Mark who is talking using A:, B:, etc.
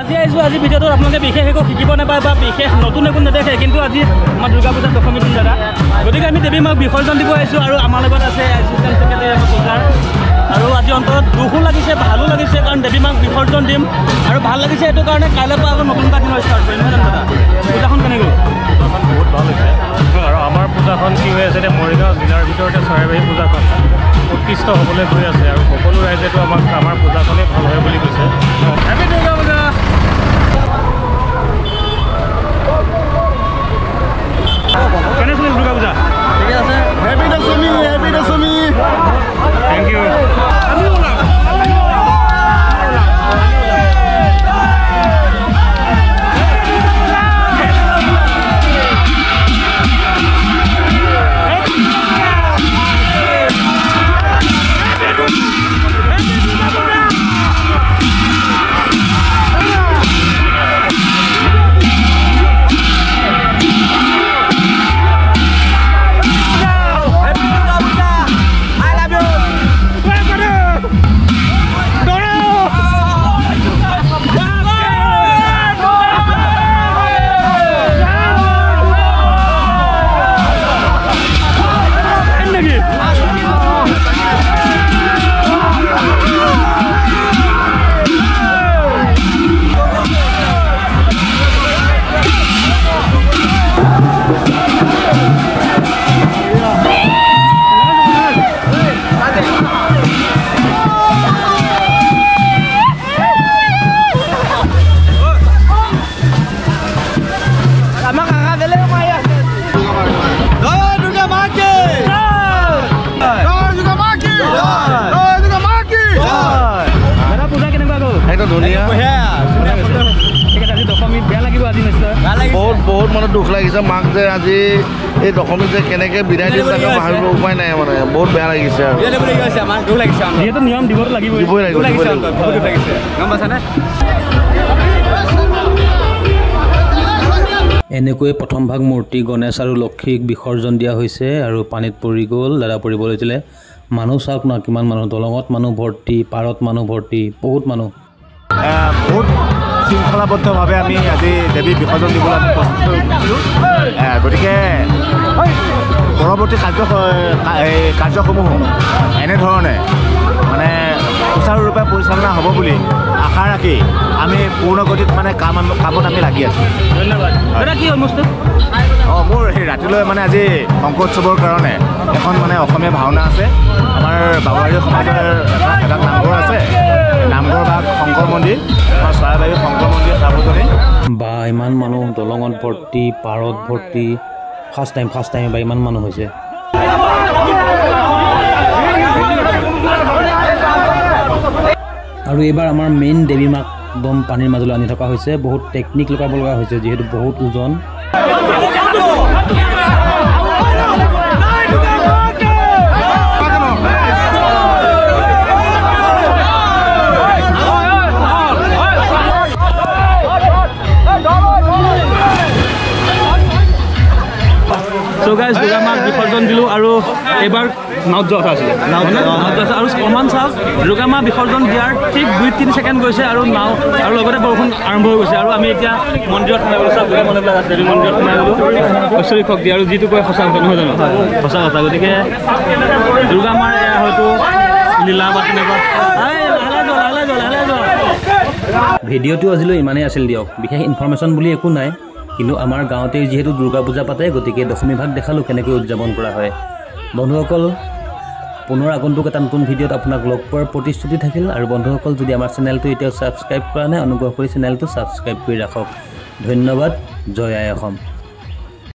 A: আজি আহিছোঁ আজি ভিডিঅ'টোত আপোনালোকে বিশেষ একো শিকিব নাপায় বা বিশেষ নতুন একো নেদেখে কিন্তু আজি আমাৰ দুৰ্গা পূজা দশমী দিন দাদা গতিকে আমি দেৱী মাক বিসৰ্জন দিব আহিছোঁ আৰু আমাৰ লগত আছে এছিষ্টেণ্ট ছেক্ৰেটাৰী আমাৰ পূজাৰ আৰু আজি অন্তৰত দুখো লাগিছে ভালো লাগিছে কাৰণ দেৱী মাক বিসৰ্জন দিম আৰু ভাল লাগিছে এইটো কাৰণে কাইলৈৰ পৰা আকৌ নতুন এটা দিন ষ্টাৰ্ট কৰিম নহয় জানো দাদা পূজাখন কেনেকৈ
B: পূজাখন বহুত ভাল হৈছে আৰু আমাৰ পূজাখন কি হৈ আছে এতিয়া মৰিগাঁও জিলাৰ ভিতৰতে চৰাইবাহী পূজাখন উৎকৃষ্ট হ'বলৈ গৈ আছে আৰু সকলো ৰাইজেতো আমাৰ পূজাখনেই ভাল হয় বুলি কৈছে হেপী দুৰ্গা পূজা কেনে চলিছে দুৰ্গা পূজা ঠিকে আছে হেপী দশমী থেংক ইউ
C: বহুত মানে দুখ লাগিছে মাক যে আজি এই দশমী যে কেনেকৈ বিদায় দিম তাকে ভাবিব উপায় নাই মানে বহুত বেয়া লাগিছে আৰু
A: যিহেতু নিয়ম দিবতো লাগিবই এনেকৈ প্ৰথম ভাগ মূৰ্তি গণেশ আৰু লক্ষীক বিসৰ্জন দিয়া হৈছে আৰু পানীত পৰি গ'ল দাদা পৰিব লৈছিলে মানুহ চাওক ন কিমান মানুহ দলঙত মানুহ ভৰ্তি পাৰত মানুহ ভৰ্তি বহুত মানুহ
B: বহুত শৃংখলাবদ্ধভাৱে আমি আজি দেৱী বিসৰ্জন দিবলৈ আমি প্ৰস্তুত কৰিছোঁ গতিকে পৰৱৰ্তী কাৰ্যসমূহো এনেধৰণে মানে সুচাৰুৰূপে পৰিচালনা হ'ব বুলি আশা ৰাখি আমি পূৰ্ণগতিত মানে কামত আমি লাগি আছোঁ
A: ধন্যবাদ দাদা কি অনুষ্ঠান
B: মোৰ সেই ৰাতিলৈ মানে আজি শংকৰোৎসৱৰ কাৰণে এখন মানে অসমীয়া ভাওনা আছে আমাৰ বাবাৰী সমাজৰ এটা নামঘৰ আছে নামঘৰ বা শংকৰ মন্দিৰ আমাৰ চৰাইবাহী শংকৰ মন্দিৰ সাৰ্বজনীন
A: বা ইমান মানুহ দলঙত ভৰ্তি পাৰত ভৰ্তি ফাৰ্ষ্ট টাইম বা ইমান মানুহ হৈছে আৰু এইবাৰ আমাৰ মেইন দেৱী মাক একদম পানীৰ মাজলৈ আনি থকা হৈছে বহুত টেকনিক লগাব লগা হৈছে যিহেতু বহুত ওজন So guys, দুৰ্গা মাক বিসৰ্জন দিলোঁ আৰু এইবাৰ নাওত যোৱা কথা আছিলে আৰু অকণমান চাওক দুৰ্গা মা বিসৰ্জন দিয়াৰ ঠিক 2-3 ছেকেণ্ড গৈছে আৰু নাও আৰু লগতে বৰষুণ আৰম্ভ হৈ গৈছে আৰু আমি এতিয়া মন্দিৰত সোমাই গ'লোঁ চাওক গোটেই মানুহবিলাক আছে মন্দিৰত সোমাই গ'লোঁ ঐশ্বৰিক শক্তি আৰু যিটো কয় সঁচা কথা নহয় জানো সঁচা কথা গতিকে দুৰ্গা মাৰ এয়া হয়তো লীলা বা তেনেকুৱা ভিডিঅ'টো আজিলৈ ইমানেই আছিল দিয়ক বিশেষ ইনফৰমেশ্যন বুলি একো নাই কিন্তু আমাৰ গাঁৱতে যিহেতু দুৰ্গা পূজা পাতে গতিকে দশমী ভাগ দেখালোঁ কেনেকৈ উদযাপন কৰা হয় বন্ধুসকল পুনৰ আগন্তুক এটা নতুন ভিডিঅ'ত আপোনাক লগ পোৱাৰ প্ৰতিশ্ৰুতি থাকিল আৰু বন্ধুসকল যদি আমাৰ চেনেলটো এতিয়াও ছাবস্ক্ৰাইব কৰা নাই অনুগ্ৰহ কৰি চেনেলটো ছাবস্ক্ৰাইব কৰি ৰাখক ধন্যবাদ জয় আই অসম।